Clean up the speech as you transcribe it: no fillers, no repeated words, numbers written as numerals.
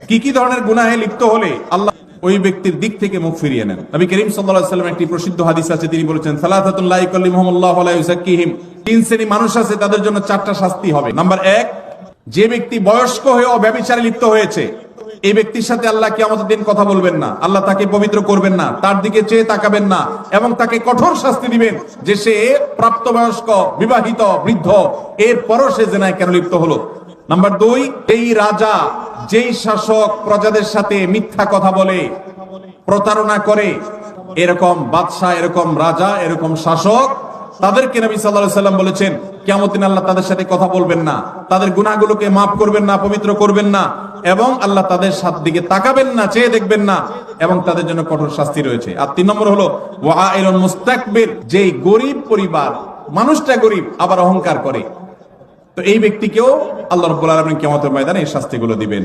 কি কি ধরনের গুনাহে লিপ্ত হলে আল্লাহ ওই ব্যক্তির দিক থেকে মুখ ফিরিয়ে নেন? নবী করিম সাল্লাল্লাহু আলাইহি ওয়াসাল্লাম একটি প্রসিদ্ধ হাদিস আছে, তিনি বলেছেন সালাসাতুল লা ইয়াকাল্লিমুহুমুল্লাহু ওয়া লা ইউযাক্কিহিম। তিন শ্রেণী মানুষ আছে, তাদের জন্য চারটা শাস্তি হবে। নাম্বার 1, যে ব্যক্তি বয়স্ক হয়েও ব্যভিচারে লিপ্ত হয়েছে, এই ব্যক্তির সাথে আল্লাহ কিয়ামতের দিন কথা বলবেন না, আল্লাহ তাকে পবিত্র করবেন না, তার দিকে চেয়ে তাকাবেন না এবং তাকে কঠোর শাস্তি দিবেন যে সে প্রাপ্তবয়স্ক, বিবাহিত, বৃদ্ধ, এরপরও সে জেনায় কেন লিপ্ত হলো। নাম্বার 2, এই রাজা, যেই শাসক প্রজাদের সাথে মিথ্যা কথা বলে, প্রতারণা করে, এরকম বাদশাহ, এরকম রাজা, এরকম শাসক, তাদেরকে নবী সাল্লাল্লাহু আলাইহি ওয়াসাল্লাম বলেছেন কিয়ামতের দিন আল্লাহ তাদের সাথে কথা বলবেন না, তাদের গুনাহগুলোকে মাফ করবেন না, পবিত্র করবেন না, এবং আল্লাহ তাদের সাথ দিকে তাকাবেন না, চেয়ে দেখবেন না, এবং তাদের জন্য কঠোর শাস্তি রয়েছে। আর 3 নম্বর হলো ওয়াইলুন মুস্তাকবির, যেই গরিব পরিবার, মানুষটা গরিব আবার অহংকার করে, তো এই ব্যক্তিকেও আল্লাহ রাব্বুল আলামিন কিয়ামতের ময়দানে এই শাস্তিগুলো দিবেন।